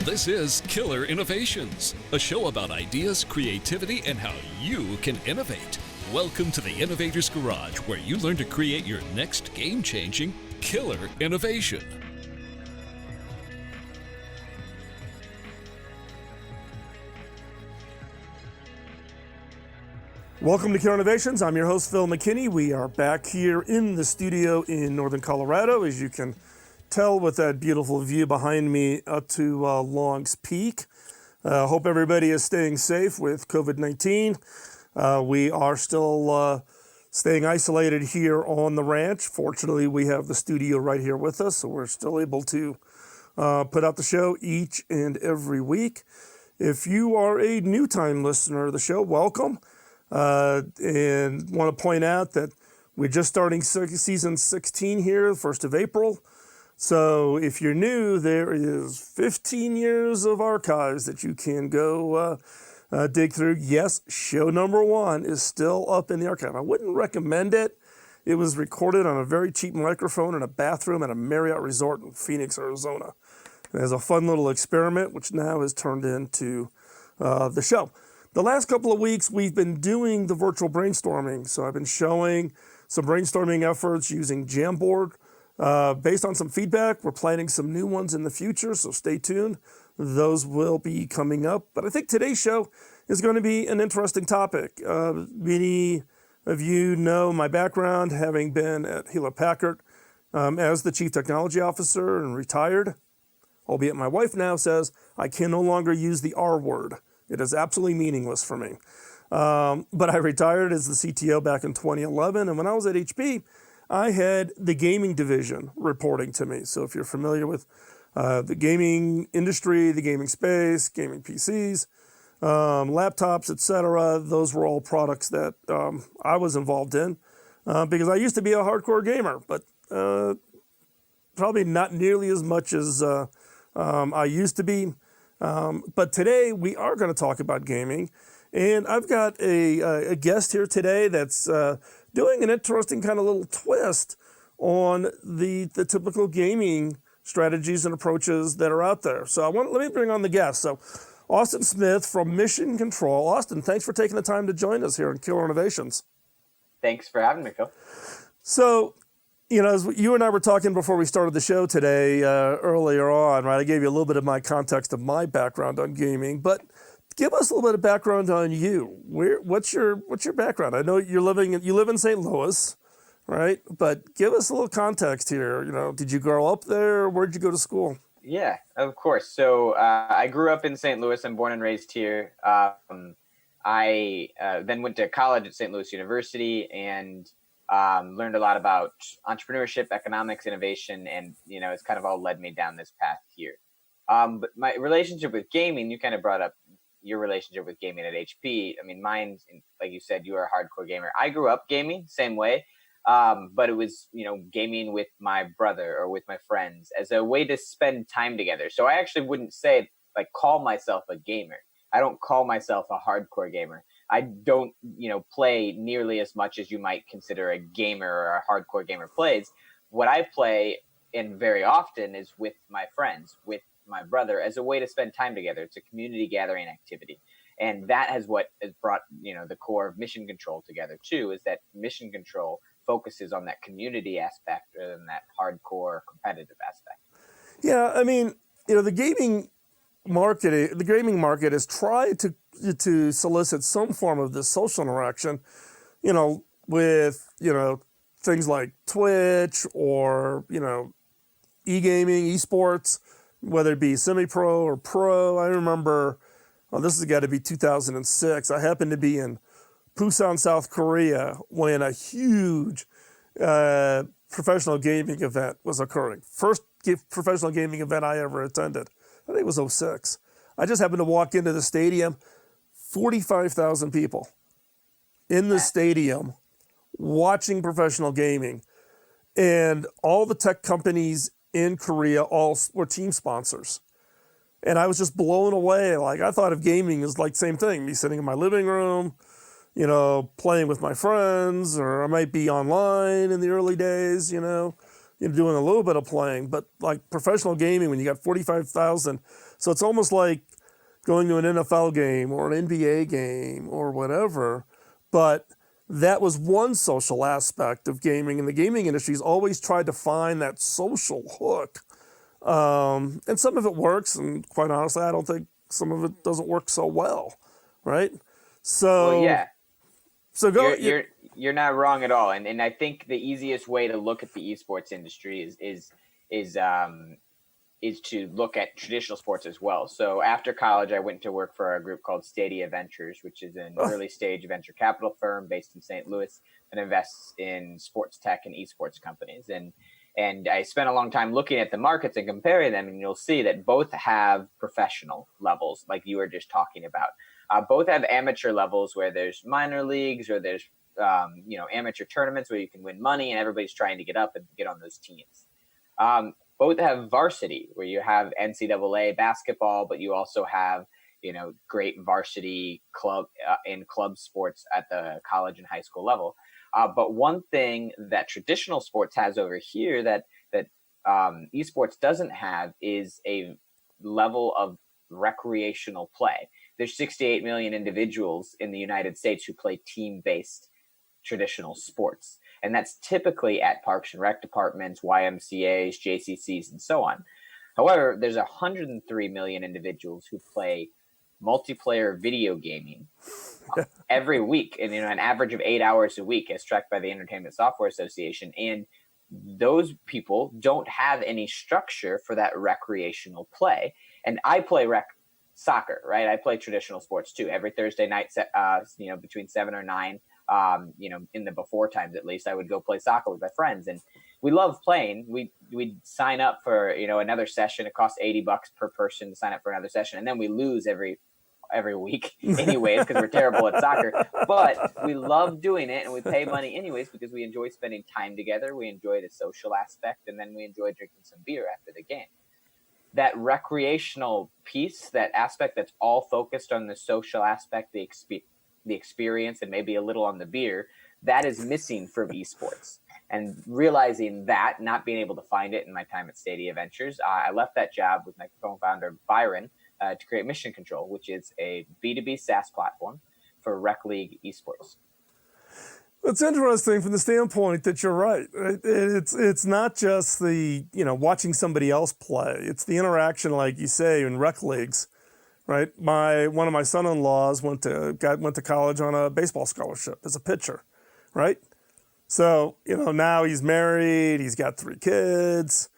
This is Killer Innovations, a show about ideas, creativity, and how you can innovate. Welcome to the Innovator's Garage, where you learn to create your next game-changing killer innovation. Welcome to Killer Innovations. I'm your host, Phil McKinney. We are back here in the studio in Northern Colorado, as you can tell with that beautiful view behind me up to Long's Peak. Hope everybody is staying safe with COVID-19. We are still staying isolated here on the ranch. Fortunately, we have the studio right here with us, so we're still able to put out the show each and every week. If you are a new time listener of the show, welcome. And want to point out that we're just starting season 16 here, 1st of April. So if you're new, there is 15 years of archives that you can go dig through. Yes, show number 1 is still up in the archive. I wouldn't recommend it. It was recorded on a very cheap microphone in a bathroom at a Marriott resort in Phoenix, Arizona. It has a fun little experiment, which now has turned into the show. The last couple of weeks, we've been doing the virtual brainstorming. So I've been showing some brainstorming efforts using Jamboard. Based on some feedback, we're planning some new ones in the future, so stay tuned. Those will be coming up. But I think today's show is going to be an interesting topic. Many of you know my background, having been at Hewlett-Packard as the Chief Technology Officer and retired, albeit my wife now says I can no longer use the R word. It is absolutely meaningless for me. But I retired as the CTO back in 2011, and when I was at HP, I had the gaming division reporting to me. So if you're familiar with the gaming industry, the gaming space, gaming PCs, laptops, etc., those were all products that I was involved in because I used to be a hardcore gamer, but probably not nearly as much as I used to be. But today we are going to talk about gaming, and I've got a guest here today that's doing an interesting kind of little twist on the typical gaming strategies and approaches that are out there. So let me bring on the guest. So Austin Smith from Mission Control. Austin, thanks for taking the time to join us here in Killer Innovations. Thanks for having me, Phil. So, you know, as you and I were talking before we started the show today, earlier on, right? I gave you a little bit of my context of my background on gaming, but give us a little bit of background on you. What's your background? I know you live in St. Louis, right? But give us a little context here. You know, did you grow up there? Where'd you go to school? Yeah, of course. So I grew up in St. Louis. I'm born and raised here. I then went to college at St. Louis University and learned a lot about entrepreneurship, economics, innovation, and it's kind of all led me down this path here. But my relationship with gaming, you kind of brought up your relationship with gaming at HP. I mean, mine, like you said, you are a hardcore gamer. I grew up gaming, same way, but it was, gaming with my brother or with my friends as a way to spend time together. So I actually wouldn't say, call myself a gamer. I don't call myself a hardcore gamer. I don't, play nearly as much as you might consider a gamer or a hardcore gamer plays. What I play, and very often, is with my friends, with my brother, as a way to spend time together. It's a community gathering activity. And that has what has brought, the core of Mission Control together too, is that Mission Control focuses on that community aspect rather than that hardcore competitive aspect. Yeah, I mean, the gaming market has tried to solicit some form of this social interaction, with, things like Twitch or, e-gaming, esports, whether it be semi-pro or pro. I remember, this has got to be 2006. I happened to be in Busan, South Korea, when a huge professional gaming event was occurring. First professional gaming event I ever attended. I think it was 2006. I just happened to walk into the stadium, 45,000 people in the stadium watching professional gaming. And all the tech companies in Korea all were team sponsors. And I was just blown away. I thought of gaming as same thing, me sitting in my living room, playing with my friends, or I might be online in the early days, doing a little bit of playing. But professional gaming, when you got 45,000 So it's almost like going to an NFL game or an NBA game or whatever, but that was one social aspect of gaming, and the gaming industry's always tried to find that social hook. And some of it works, and quite honestly, I don't think some of it doesn't work so well, right? So, Well, yeah, so go. you're not wrong at all, and I think the easiest way to look at the esports industry is to look at traditional sports as well. So after college, I went to work for a group called Stadia Ventures, which is an early stage venture capital firm based in St. Louis that invests in sports tech and esports companies. And I spent a long time looking at the markets and comparing them, and you'll see that both have professional levels, like you were just talking about. Both have amateur levels where there's minor leagues or there's amateur tournaments where you can win money and everybody's trying to get up and get on those teams. Both have varsity, where you have NCAA basketball, but you also have, great varsity club in club sports at the college and high school level. But one thing that traditional sports has over here that esports doesn't have is a level of recreational play. There's 68 million individuals in the United States who play team-based traditional sports. And that's typically at parks and rec departments, YMCAs, JCCs, and so on. However, there's 103 million individuals who play multiplayer video gaming every week, and an average of 8 hours a week, as tracked by the Entertainment Software Association. And those people don't have any structure for that recreational play. And I play soccer, right? I play traditional sports too. Every Thursday night, between 7 or 9. In the before times, at least, I would go play soccer with my friends, and we love playing. We'd sign up for, another session. It costs $80 per person to sign up for another session. And then we lose every week anyways, because we're terrible at soccer, but we love doing it and we pay money anyways, because we enjoy spending time together. We enjoy the social aspect, and then we enjoy drinking some beer after the game. That recreational piece, that aspect that's all focused on the social aspect, the experience, and maybe a little on the beer, that is missing from esports. And realizing that, not being able to find it in my time at Stadia Ventures, I left that job with my co-founder Byron to create Mission Control, which is a B2B SaaS platform for rec league esports. It's interesting from the standpoint that you're right. It's not just the watching somebody else play. It's the interaction, like you say, in rec leagues. Right, one of my son-in-laws went to college on a baseball scholarship as a pitcher, right? So now he's married, he's got 3 kids,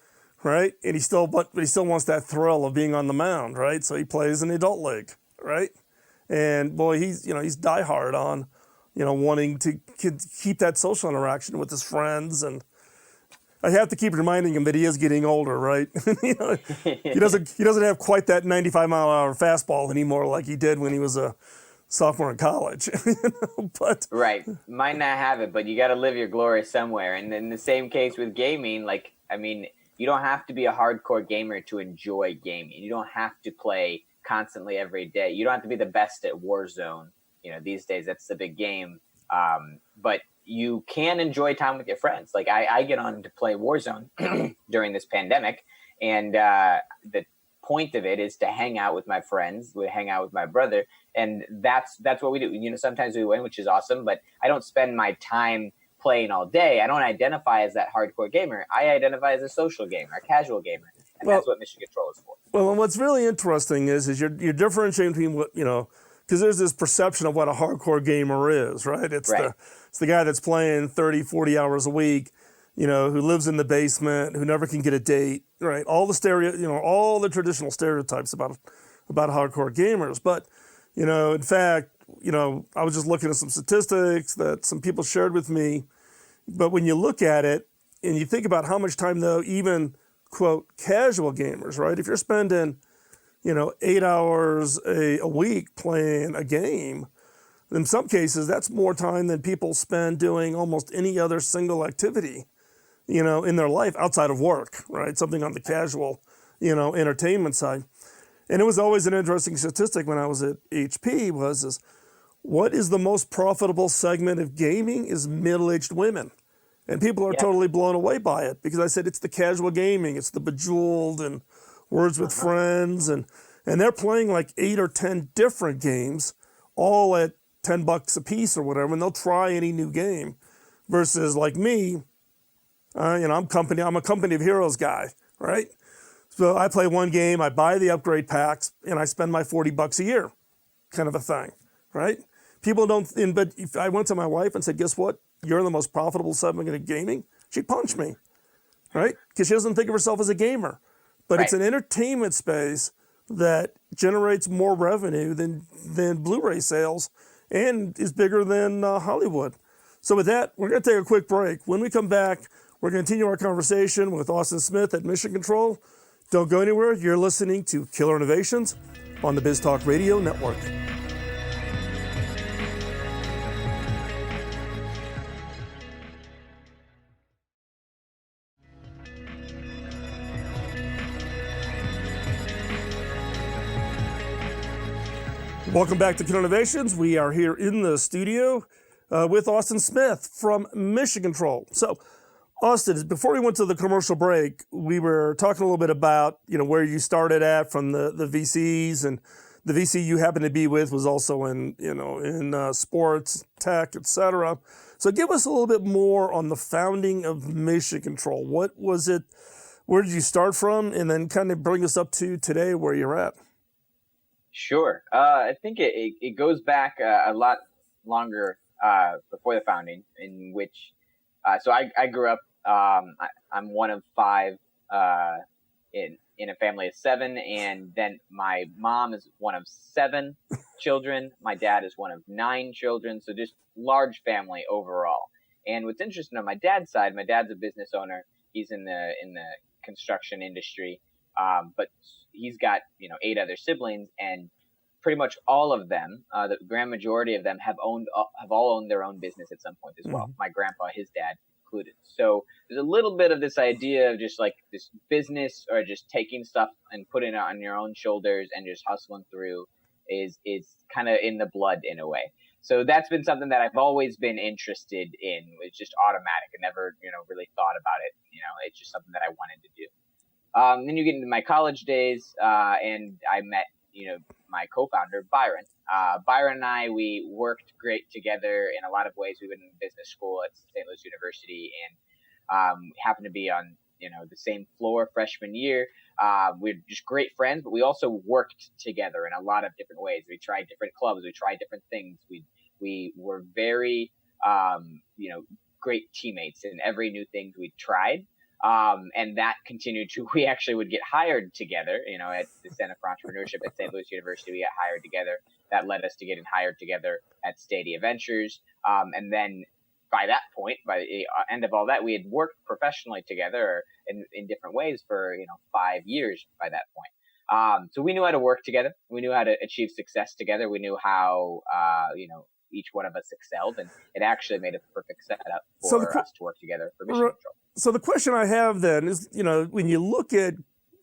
right? And he still wants that thrill of being on the mound, right? So he plays in the adult league, right? And boy, he's diehard on wanting to keep that social interaction with his friends, and I have to keep reminding him that he is getting older, right? He doesn't have quite that 95-mile-an-hour fastball anymore like he did when he was a sophomore in college. But right, might not have it, but you got to live your glory somewhere. And in the same case with gaming, you don't have to be a hardcore gamer to enjoy gaming. You don't have to play constantly every day. You don't have to be the best at Warzone. These days that's the big game. But you can enjoy time with your friends. Like I get on to play Warzone during this pandemic, and the point of it is to hang out with my friends. We hang out with my brother, and that's what we do. Sometimes we win, which is awesome, but I don't spend my time playing all day. I don't identify as that hardcore gamer. I identify as a social gamer, a casual gamer, and that's what Mission Control is for. Well, and what's really interesting is you're differentiating between what because there's this perception of what a hardcore gamer is, right? It's the guy that's playing 30, 40 hours a week, who lives in the basement, who never can get a date, right? All the all the traditional stereotypes about hardcore gamers. But, in fact, I was just looking at some statistics that some people shared with me. But when you look at it and you think about how much time, though, even, quote, casual gamers, right? If you're spending 8 hours a week playing a game, in some cases, that's more time than people spend doing almost any other single activity, in their life outside of work, right? Something on the casual, entertainment side. And it was always an interesting statistic when I was at HP is what is the most profitable segment of gaming is middle-aged women. And people are totally blown away by it because I said it's the casual gaming, it's the Bejeweled and Words with Friends, and and they're playing like 8 or 10 different games, all at $10 a piece or whatever, and they'll try any new game. Versus like me, I'm a Company of Heroes guy, right? So I play one game, I buy the upgrade packs, and I spend my $40 a year, kind of a thing, right? People don't. But if I went to my wife and said, "Guess what? You're the most profitable segment in gaming," she'd punch me, right? Because she doesn't think of herself as a gamer. But it's an entertainment space that generates more revenue than Blu-ray sales, and is bigger than Hollywood. So with that, we're going to take a quick break. When we come back, we're going to continue our conversation with Austin Smith at Mission Control. Don't go anywhere. You're listening to Killer Innovations on the Biz Talk Radio Network. Welcome back to Killer Innovations. We are here in the studio with Austin Smith from Mission Control. So, Austin, before we went to the commercial break, we were talking a little bit about where you started at from the VCs, and the VC you happened to be with was also in sports, tech, etc. So, give us a little bit more on the founding of Mission Control. What was it? Where did you start from, and then kind of bring us up to today where you're at? Sure. I think it goes back a lot longer before the founding, in which, so I grew up, I'm one of 5 in a family of 7, and then my mom is one of 7 children. My dad is one of 9 children, so just large family overall. And what's interesting on my dad's side, my dad's a business owner. He's in the construction industry. But he's got 8 other siblings, and pretty much all of them, the grand majority of them, have all owned their own business at some point as well. My grandpa, his dad included. So there's a little bit of this idea of just like this business, or just taking stuff and putting it on your own shoulders and just hustling through is kind of in the blood in a way. So that's been something that I've always been interested in. It's just automatic. I never really thought about it. It's just something that I wanted to do. Then you get into my college days, and I met, my co-founder, Byron. Byron and I, we worked great together in a lot of ways. We went in business school at St. Louis University, and happened to be on, the same floor freshman year. We're just great friends, but we also worked together in a lot of different ways. We tried different clubs. We tried different things. We were very, great teammates in every new thing we tried. And that continued to, we actually would get hired together, at the Center for Entrepreneurship at St. Louis University. We got hired together. That led us to getting hired together at Stadia Ventures. And then by that point, by the end of all that, we had worked professionally together in different ways for, 5 years by that point. So we knew how to work together. We knew how to achieve success together. We knew how, each one of us excelled, and it actually made a perfect setup for us to work together for Mission Control. So the question I have then is, when you look at,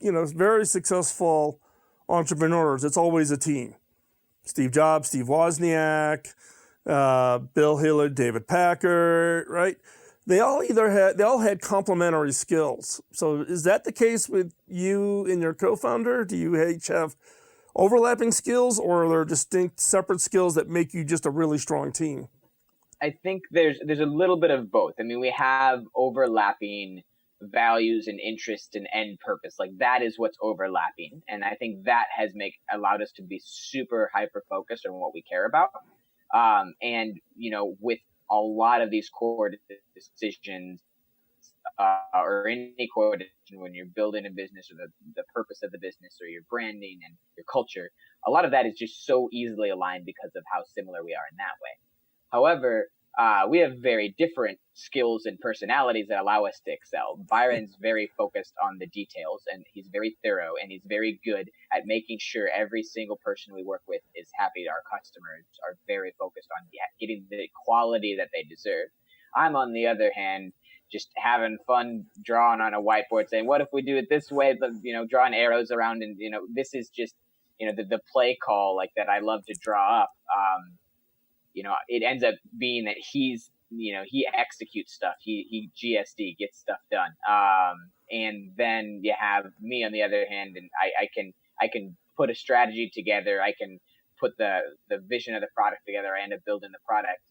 very successful entrepreneurs, it's always a team. Steve Jobs, Steve Wozniak, Bill Hillard, David Packard, right? They all had complementary skills. So is that the case with you and your co-founder? Do you each have overlapping skills, or are there distinct separate skills that make you just a really strong team? I think there's a little bit of both. I mean, we have overlapping values and interests and end purpose. Like, that is what's overlapping. And I think that has allowed us to be super hyper focused on what we care about. And, with a lot of these core decisions, or any core decision when you're building a business, or the purpose of the business, or your branding and your culture, a lot of that is just so easily aligned because of how similar we are in that way. However, we have very different skills and personalities that allow us to excel. Byron's very focused on the details, and he's very thorough, and he's very good at making sure every single person we work with is happy. Our customers are very focused on getting the quality that they deserve. I'm, on the other hand, just having fun drawing on a whiteboard, saying, what if we do it this way? But, drawing arrows around, and, this is just, the play call, like, that I love to draw up. It ends up being that he's, he executes stuff. He GSD, gets stuff done. And then you have me on the other hand, and I can put a strategy together. I can put the vision of the product together. I end up building the product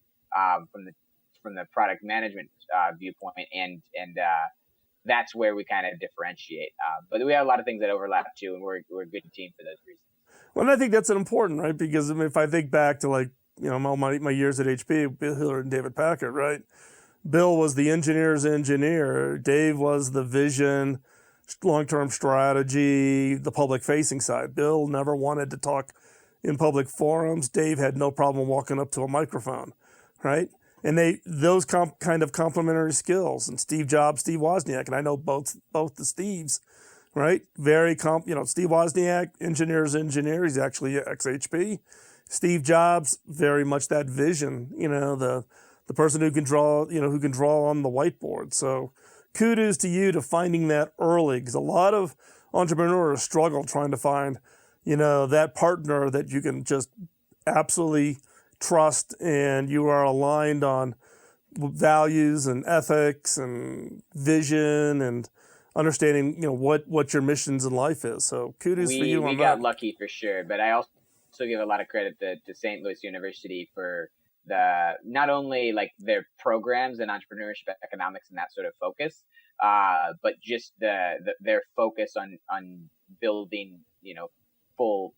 from the product management viewpoint, and that's where we kind of differentiate. But we have a lot of things that overlap too, and we're a good team for those reasons. Well, and I think that's important, right? Because I mean, if I think back to like, you know, my years at HP, Bill Hiller and David Packard, right? Bill was the engineer's engineer. Dave was the vision, long-term strategy, the public-facing side. Bill never wanted to talk in public forums. Dave had no problem walking up to a microphone, right? And those kind of complementary skills. And Steve Jobs, Steve Wozniak, and I know both the Steves, right? Steve Wozniak, engineer's engineer. He's actually ex-HP. Steve Jobs, very much that vision, you know, the person who can draw on the whiteboard. So kudos to you to finding that early, because a lot of entrepreneurs struggle trying to find, you know, that partner that you can just absolutely trust and you are aligned on values and ethics and vision and understanding, you know, what your missions in life is. So kudos for you on that. We got lucky for sure, but I also give a lot of credit to St. Louis University for not only like their programs and entrepreneurship economics and that sort of focus, but just their focus on building, you know, full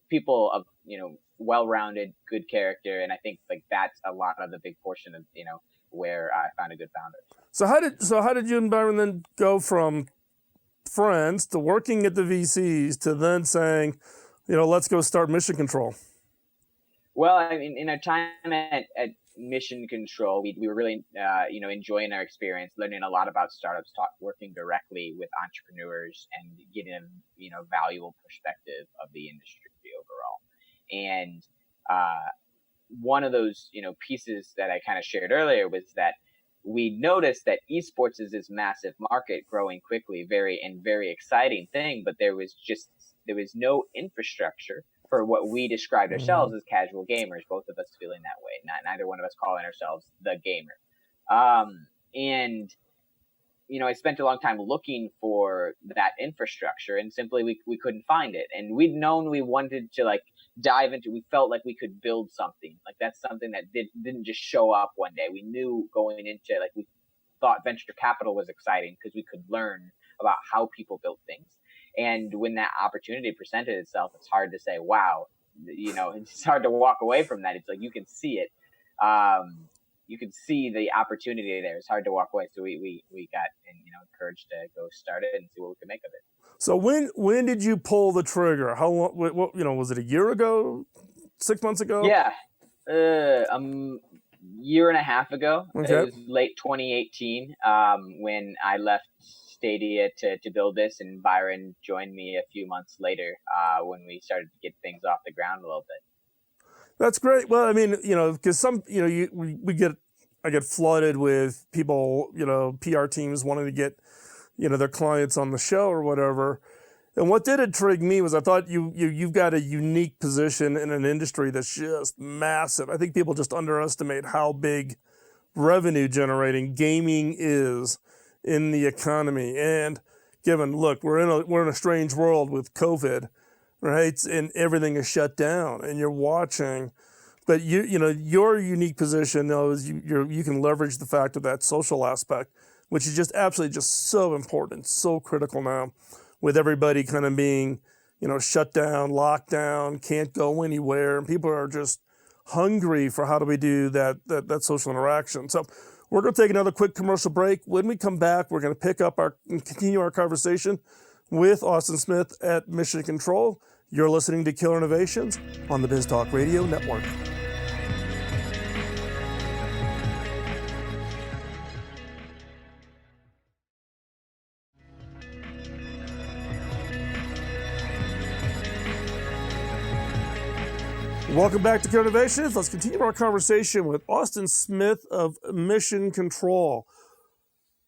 people of, you know, well-rounded, good character. And I think like that's a lot of the big portion of, you know, where I found a good founder. So how did you and Byron then go from friends to working at the VCs to then saying, you know, let's go start Mission Control? Well, I mean, in our time at Mission Control, we were really, you know, enjoying our experience, learning a lot about startups, working directly with entrepreneurs and getting a, you know, valuable perspective of the industry overall. And one of those, you know, pieces that I kind of shared earlier was that we noticed that esports is this massive market growing quickly, very exciting thing, but there was no infrastructure for what we described ourselves as casual gamers, both of us feeling that way, neither one of us calling ourselves the gamer. And, you know, I spent a long time looking for that infrastructure, and simply we couldn't find it. And we'd known we wanted to like dive into, we felt like we could build something. Like that's something that didn't just show up one day. We knew going into, like, we thought venture capital was exciting because we could learn about how people built things. And when that opportunity presented itself, it's hard to say, wow, you know, it's hard to walk away from that. It's like, you can see it. You can see the opportunity there. It's hard to walk away. So we got, you know, encouraged to go start it and see what we could make of it. So when did you pull the trigger? How long, what, you know, was it a year ago, 6 months ago? Yeah. Year and a half ago. Okay. It was late 2018 when I left Stadia to build this, and Byron joined me a few months later when we started to get things off the ground a little bit. That's great. Well, I mean, you know, because I get flooded with people, you know, PR teams wanting to get, you know, their clients on the show or whatever. And what did intrigue me was I thought you've got a unique position in an industry that's just massive. I think people just underestimate how big revenue generating gaming is in the economy. And given, look, we're in a strange world with COVID, right? And everything is shut down, and you're watching. But you know, your unique position though is you can leverage the fact of that social aspect, which is just absolutely just so important, so critical now, with everybody kind of being, you know, shut down, locked down, can't go anywhere, and people are just hungry for how do we do that social interaction. So we're going to take another quick commercial break. When we come back, we're going to pick up and continue our conversation with Austin Smith at Mission Control. You're listening to Killer Innovations on the Biz Talk Radio Network. Welcome back to Killer Innovations. Let's continue our conversation with Austin Smith of Mission Control.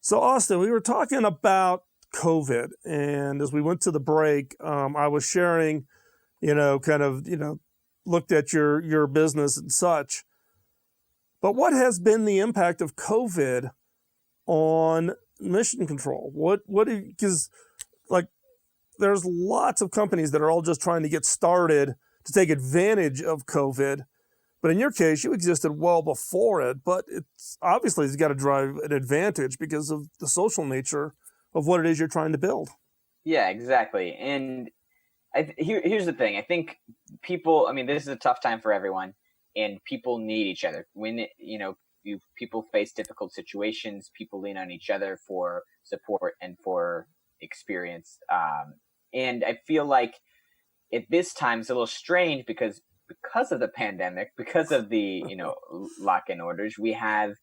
So, Austin, we were talking about COVID, and as we went to the break, I was sharing, you know, kind of, you know, looked at your business and such. But what has been the impact of COVID on Mission Control? Because like there's lots of companies that are all just trying to get started to take advantage of COVID. But in your case, you existed well before it, but it's obviously it's got to drive an advantage because of the social nature of what it is you're trying to build. Yeah, exactly. And here's the thing. I think people, I mean, this is a tough time for everyone, and people need each other. When, people face difficult situations, people lean on each other for support and for experience. And I feel like at this time it's a little strange because of the pandemic, because of the, lock-in orders, we have,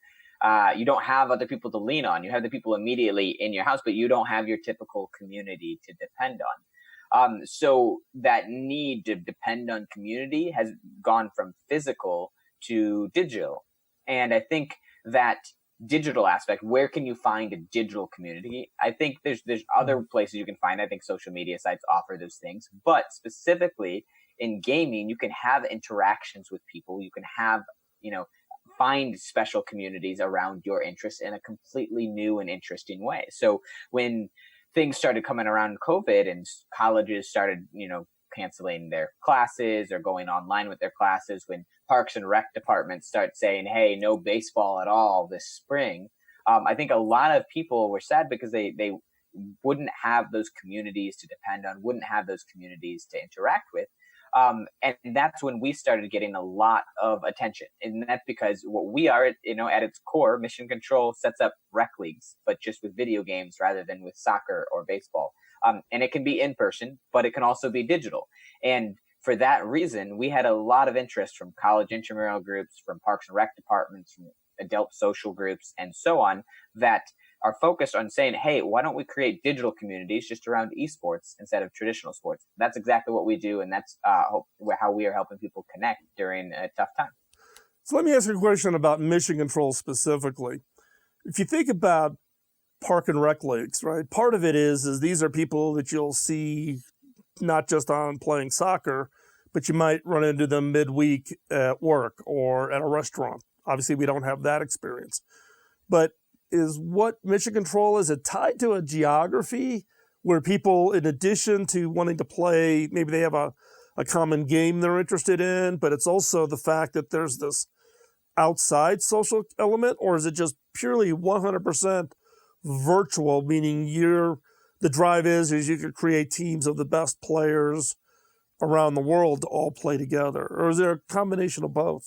you don't have other people to lean on. You have the people immediately in your house, but you don't have your typical community to depend on. So that need to depend on community has gone from physical to digital. And I think that digital aspect, where can you find a digital community? I think there's other places you can find. I think social media sites offer those things, but specifically in gaming, you can have interactions with people. You can have, find special communities around your interests in a completely new and interesting way. So when things started coming around COVID and colleges started, canceling their classes or going online with their classes, when parks and rec departments start saying, hey, no baseball at all this spring, I think a lot of people were sad because they wouldn't have those communities to depend on, wouldn't have those communities to interact with. And that's when we started getting a lot of attention. And that's because what we are, at its core, Mission Control sets up rec leagues, but just with video games rather than with soccer or baseball. And it can be in person, but it can also be digital. And for that reason, we had a lot of interest from college intramural groups, from parks and rec departments, from adult social groups, and so on, that are focused on saying, hey, why don't we create digital communities just around esports instead of traditional sports? That's exactly what we do, and that's how we are helping people connect during a tough time. So let me ask you a question about Mission Control specifically. If you think about park and rec leagues, right, part of it is these are people that you'll see not just on playing soccer, but you might run into them midweek at work or at a restaurant. Obviously, we don't have that experience. But is what Mission Control, is it tied to a geography where people, in addition to wanting to play, maybe they have a common game they're interested in, but it's also the fact that there's this outside social element, or is it just purely 100% virtual, meaning the drive is you could create teams of the best players around the world to all play together? Or is there a combination of both?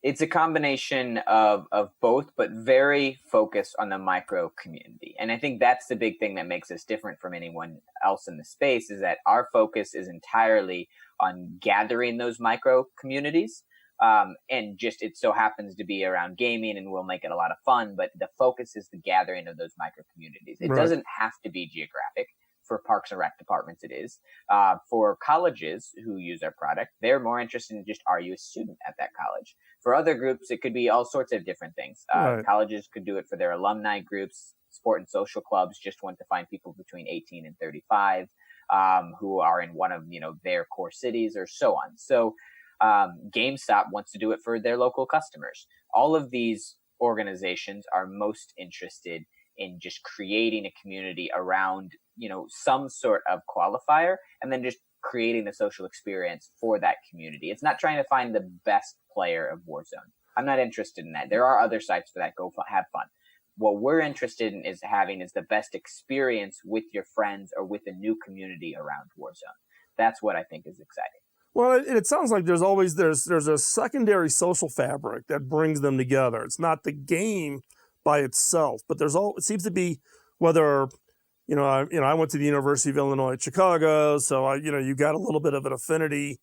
It's a combination of both, but very focused on the micro community. And I think that's the big thing that makes us different from anyone else in the space, is that our focus is entirely on gathering those micro communities. And just it so happens to be around gaming, and we'll make it a lot of fun, but the focus is the gathering of those micro communities. It doesn't have to be geographic. For parks and rec departments, it is. For colleges who use our product, they're more interested in just, are you a student at that college? For other groups, it could be all sorts of different things. Colleges could do it for their alumni groups. Sport and social clubs just want to find people between 18 and 35 who are in one of their core cities, or so on. So GameStop wants to do it for their local customers. All of these organizations are most interested in just creating a community around some sort of qualifier, and then just creating the social experience for that community. It's not trying to find the best player of Warzone. I'm not interested in that. There are other sites for that. Go have fun. What we're interested in is the best experience with your friends or with a new community around Warzone. That's what I think is exciting. Well, it sounds like there's a secondary social fabric that brings them together. It's not the game by itself, but it seems to be, whether I went to the University of Illinois at Chicago, so you got a little bit of an affinity.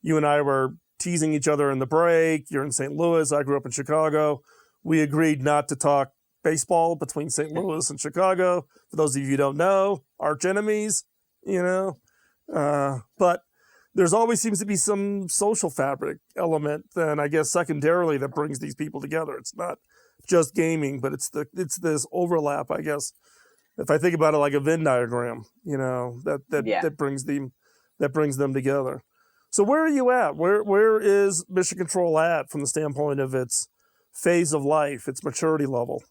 You and I were teasing each other in the break. You're in St. Louis. I grew up in Chicago. We agreed not to talk baseball between St. Louis and Chicago. For those of you who don't know, arch enemies, but there's always seems to be some social fabric element, then I guess secondarily, that brings these people together. It's not just gaming, but it's this overlap, I guess. If I think about it like a Venn diagram, that brings them together. So where are you at? Where is Mission Control at from the standpoint of its phase of life, its maturity level?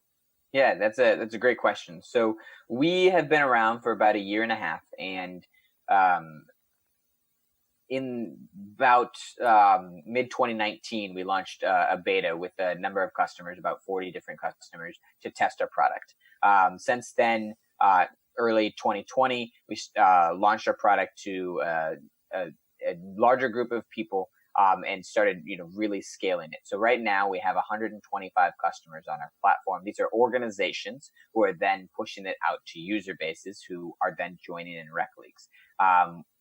Yeah, that's a great question. So we have been around for about a year and a half, and um, in about mid 2019, we launched a beta with a number of customers, about 40 different customers, to test our product. Since then, early 2020, we launched our product to a larger group of people, and started, really scaling it. So right now we have 125 customers on our platform. These are organizations who are then pushing it out to user bases who are then joining in rec leagues.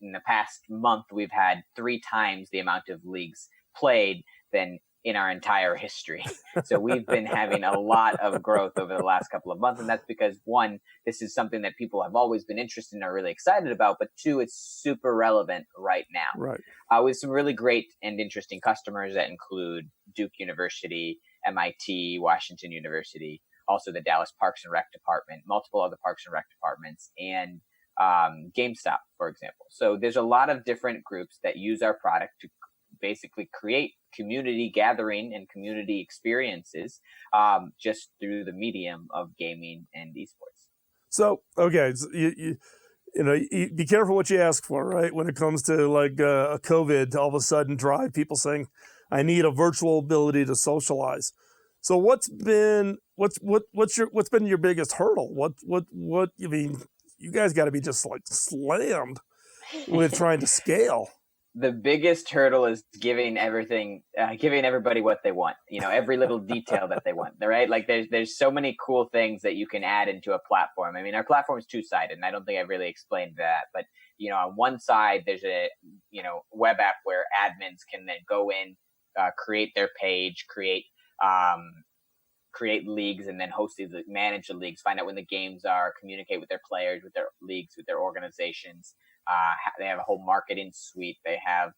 In the past month, we've had 3 times the amount of leagues played than in our entire history. So we've been having a lot of growth over the last couple of months. And that's because, one, this is something that people have always been interested in, are really excited about, but 2, it's super relevant right now. Right. With some really great and interesting customers that include Duke University, MIT, Washington University, also the Dallas Parks and Rec Department, multiple other Parks and Rec departments, and GameStop, for example. So there's a lot of different groups that use our product to basically create community gathering and community experiences, just through the medium of gaming and esports. So, okay, so you be careful what you ask for, right? When it comes to like a COVID, all of a sudden drive people saying, I need a virtual ability to socialize. So what's been your biggest hurdle? What you mean, you guys got to be just like slammed with trying to scale. The biggest hurdle is giving everybody what they want, every little detail that they want, right? Like there's so many cool things that you can add into a platform. I mean, our platform is 2-sided, and I don't think I've really explained that, but on one side, there's a, web app where admins can then go in, create their page, create leagues, and then host these, manage the leagues, find out when the games are, communicate with their players, with their leagues, with their organizations. They have a whole marketing suite. They have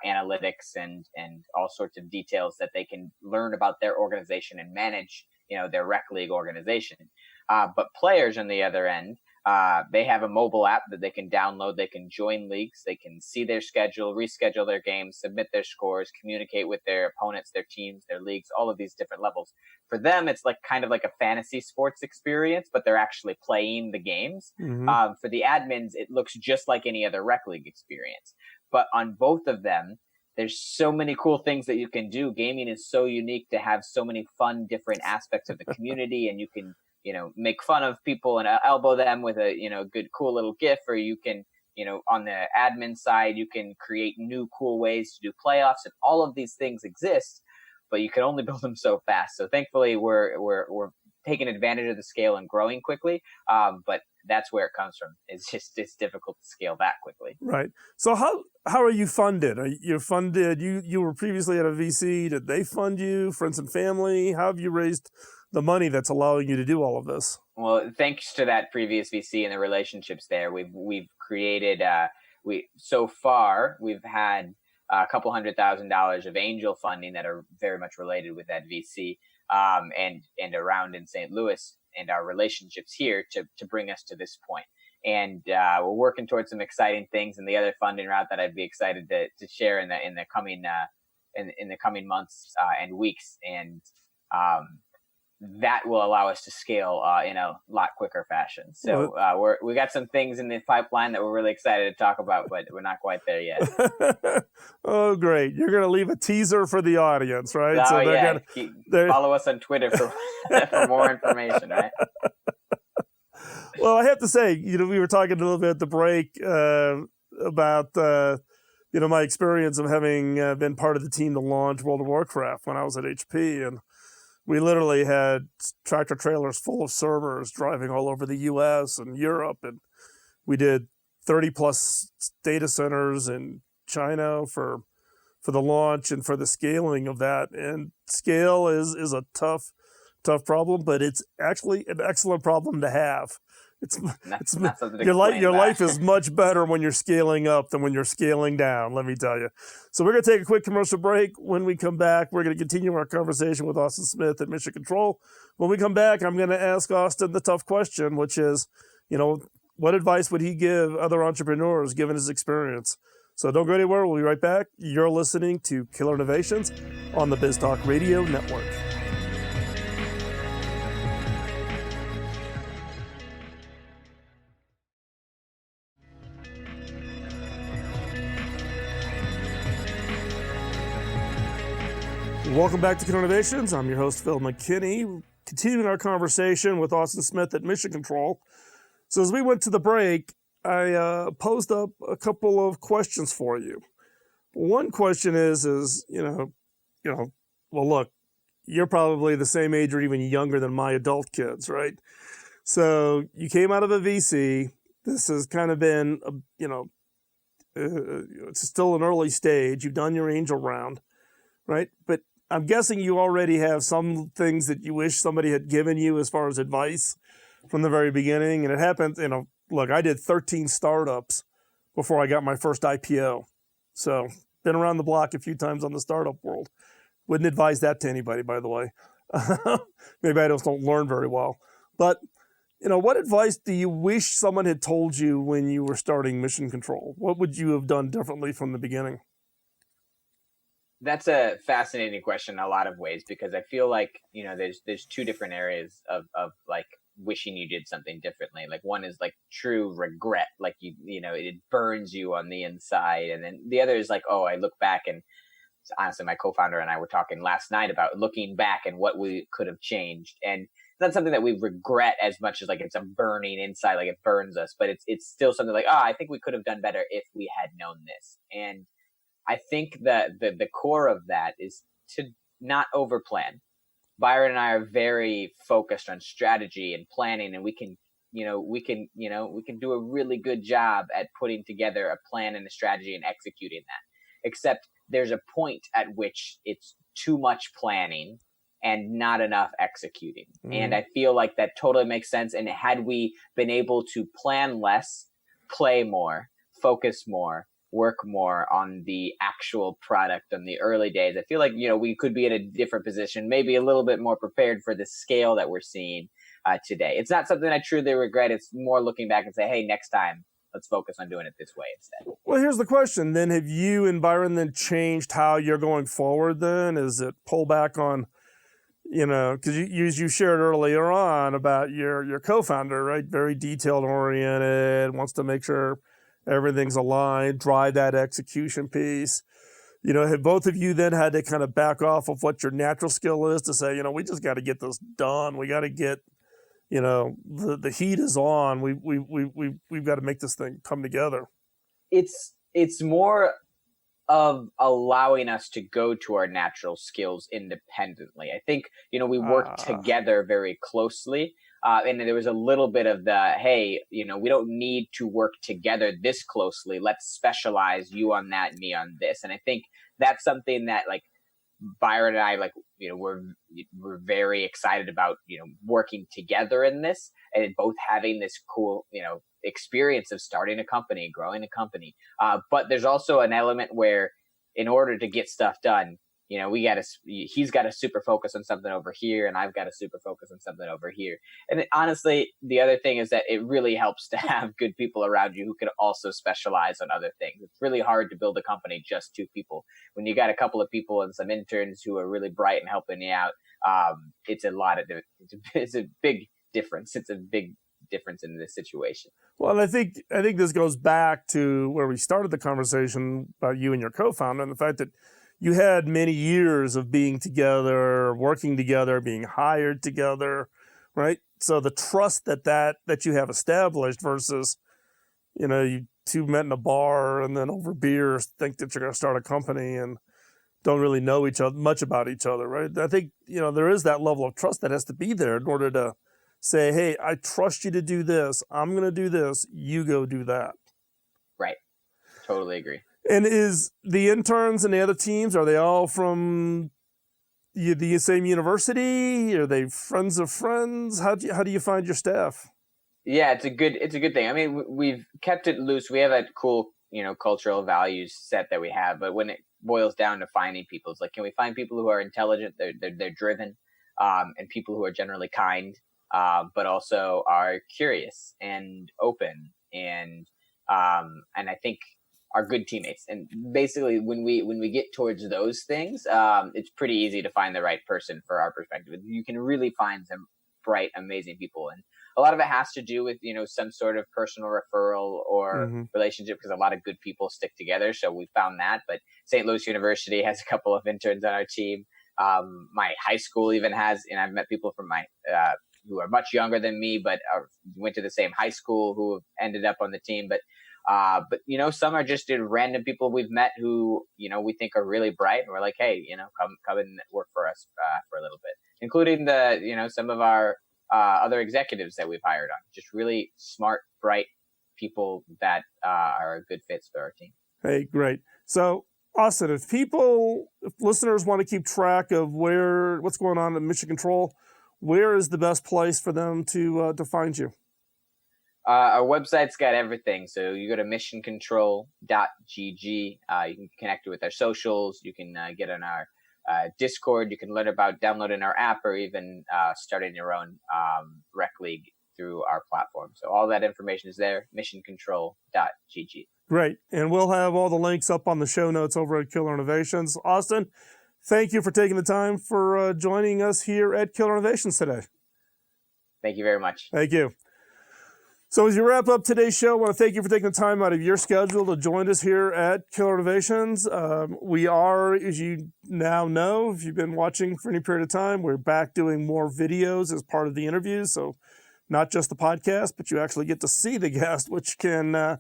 analytics and all sorts of details that they can learn about their organization and manage, their rec league organization. But players on the other end, they have a mobile app that they can download. They can join leagues. They can see their schedule, reschedule their games, submit their scores, communicate with their opponents, their teams, their leagues, all of these different levels. For them, it's like kind of like a fantasy sports experience, but they're actually playing the games. Mm-hmm. For the admins, it looks just like any other rec league experience. But on both of them, there's so many cool things that you can do. Gaming is so unique to have so many fun, different aspects of the community, and you can make fun of people and elbow them with a, good, cool little GIF, or you can, on the admin side, you can create new cool ways to do playoffs, and all of these things exist, but you can only build them so fast. So thankfully we're taking advantage of the scale and growing quickly. But that's where it comes from. It's difficult to scale that quickly. Right. So how are you funded? Are you funded? You were previously at a VC. Did they fund you? Friends and family? How have you raised the money that's allowing you to do all of this? Well, thanks to that previous VC and the relationships there, we've created. So far we've had a couple $100,000 of angel funding that are very much related with that VC, and around in St. Louis, and our relationships here to bring us to this point. And we're working towards some exciting things, and the other funding route that I'd be excited to share in the coming months and weeks, and that will allow us to scale in a lot quicker fashion. So we got some things in the pipeline that we're really excited to talk about, but we're not quite there yet. Oh, great. You're going to leave a teaser for the audience, right? Oh, so yeah. Follow us on Twitter for more information, right? Well, I have to say, we were talking a little bit at the break about, my experience of having been part of the team to launch World of Warcraft when I was at HP, and we literally had tractor trailers full of servers driving all over the U.S. and Europe, and we did 30 plus data centers in China for the launch and for the scaling of that. And scale is a tough problem, but it's actually an excellent problem to have. Your life is much better when you're scaling up than when you're scaling down, let me tell you. So we're going to take a quick commercial break. When we come back, we're going to continue our conversation with Austin Smith at Mission Control. When we come back, I'm going to ask Austin the tough question, which is, what advice would he give other entrepreneurs given his experience? So don't go anywhere. We'll be right back. You're listening to Killer Innovations on the BizTalk Radio Network. Welcome back to Killer Innovations. I'm your host, Phil McKinney, continuing our conversation with Austin Smith at Mission Control. So as we went to the break, I posed up a couple of questions for you. One question is, well, look, you're probably the same age or even younger than my adult kids, right? So you came out of a VC. This has kind of been, it's still an early stage. You've done your angel round, right? But I'm guessing you already have some things that you wish somebody had given you as far as advice from the very beginning. And it happened, look, I did 13 startups before I got my first IPO. So been around the block a few times on the startup world. Wouldn't advise that to anybody, by the way. Maybe I just don't learn very well. But, what advice do you wish someone had told you when you were starting Mission Control? What would you have done differently from the beginning? That's a fascinating question in a lot of ways, because I feel like, there's two different areas of like wishing you did something differently. Like one is like true regret, like it burns you on the inside. And then the other is like, oh, I look back, and honestly, my co-founder and I were talking last night about looking back and what we could have changed. And it's not something that we regret as much as like it's a burning inside, like it burns us, but it's still something like, I think we could have done better if we had known this. And I think that the core of that is to not overplan. Byron and I are very focused on strategy and planning, and we can do a really good job at putting together a plan and a strategy and executing that. Except there's a point at which it's too much planning and not enough executing. And I feel like that totally makes sense. And had we been able to plan less, play more, focus more, work more on the actual product in the early days, I feel like, we could be in a different position, maybe a little bit more prepared for the scale that we're seeing today. It's not something I truly regret. It's more looking back and say, hey, next time, let's focus on doing it this way instead. Well, here's the question. Then have you and Byron then changed how you're going forward then? Is it pull back on, because you shared earlier on about your co-founder, right? Very detailed oriented, wants to make sure everything's aligned, drive that execution piece. Have both of you then had to kind of back off of what your natural skill is to say, we just got to get this done. We got to get, the heat is on. We've got to make this thing come together. It's more of allowing us to go to our natural skills independently. I think, we work together very closely. And there was a little bit of the, hey, we don't need to work together this closely. Let's specialize, you on that, me on this. And I think that's something that like Byron and I, like, we're very excited about, working together in this, and both having this cool, experience of starting a company, growing a company. But there's also an element where in order to get stuff done, he's got to super focus on something over here, and I've got to super focus on something over here. And honestly, the other thing is that it really helps to have good people around you who can also specialize on other things. It's really hard to build a company just two people. When you got a couple of people and some interns who are really bright and helping you out, it's a big difference. It's a big difference in this situation. Well, and I think this goes back to where we started the conversation about you and your co-founder, and the fact that you had many years of being together, working together, being hired together, right? So the trust that you have established versus, you two met in a bar and then over beer think that you're going to start a company and don't really know much about each other, right? I think, there is that level of trust that has to be there in order to say, hey, I trust you to do this. I'm going to do this. You go do that. Right. Totally agree. And is the interns and the other teams, are they all from the same university? Are they friends of friends? How do you find your staff? Yeah, it's a good thing. I mean, we've kept it loose. We have a cool, cultural values set that we have, but when it boils down to finding people, it's like, can we find people who are intelligent, they're driven, and people who are generally kind, but also are curious and open, and I think are good teammates. And basically when we get towards those things, it's pretty easy to find the right person for our perspective. You can really find some bright, amazing people. And a lot of it has to do with, some sort of personal referral or relationship, because a lot of good people stick together. So we found that. But St. Louis University has a couple of interns on our team. My high school even has, and I've met people from my who are much younger than me, but went to the same high school who ended up on the team. But some are just random people we've met who, we think are really bright, and we're like, hey, come and work for us for a little bit, including some of our other executives that we've hired on, just really smart, bright people that are good fits for our team. Hey, great. So, Austin, if listeners want to keep track of what's going on at Mission Control, where is the best place for them to find you? Our website's got everything. So you go to missioncontrol.gg. You can connect with our socials. You can get on our Discord. You can learn about downloading our app or even starting your own rec league through our platform. So all that information is there, missioncontrol.gg. Great. And we'll have all the links up on the show notes over at Killer Innovations. Austin, thank you for taking the time for joining us here at Killer Innovations today. Thank you very much. Thank you. So as you wrap up today's show, I want to thank you for taking the time out of your schedule to join us here at Killer Innovations. We are, as you now know, if you've been watching for any period of time, we're back doing more videos as part of the interviews. So not just the podcast, but you actually get to see the guest, which can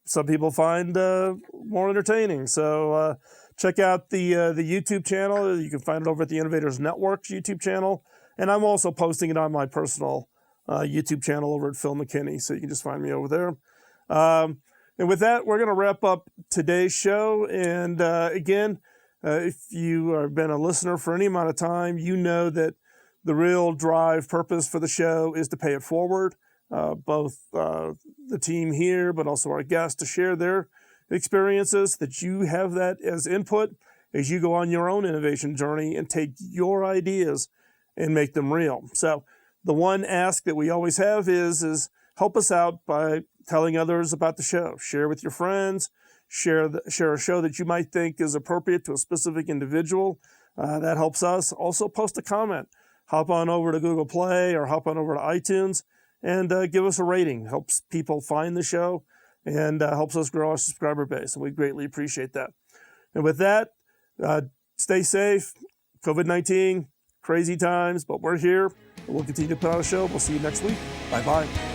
some people find more entertaining. So check out the YouTube channel. You can find it over at the Innovators Network's YouTube channel. And I'm also posting it on my personal YouTube channel over at Phil McKinney. So you can just find me over there. And with that, we're going to wrap up today's show. And again, if you have been a listener for any amount of time, you know that the real drive purpose for the show is to pay it forward. Both the team here, but also our guests to share their experiences, that you have that as input as you go on your own innovation journey and take your ideas and make them real. So the one ask that we always have is help us out by telling others about the show. Share with your friends, share a show that you might think is appropriate to a specific individual. That helps us. Also post a comment. Hop on over to Google Play or hop on over to iTunes and give us a rating. Helps people find the show and helps us grow our subscriber base. And we greatly appreciate that. And with that, stay safe. COVID-19, crazy times, but we're here. And we'll continue to put on a show. We'll see you next week. Bye-bye.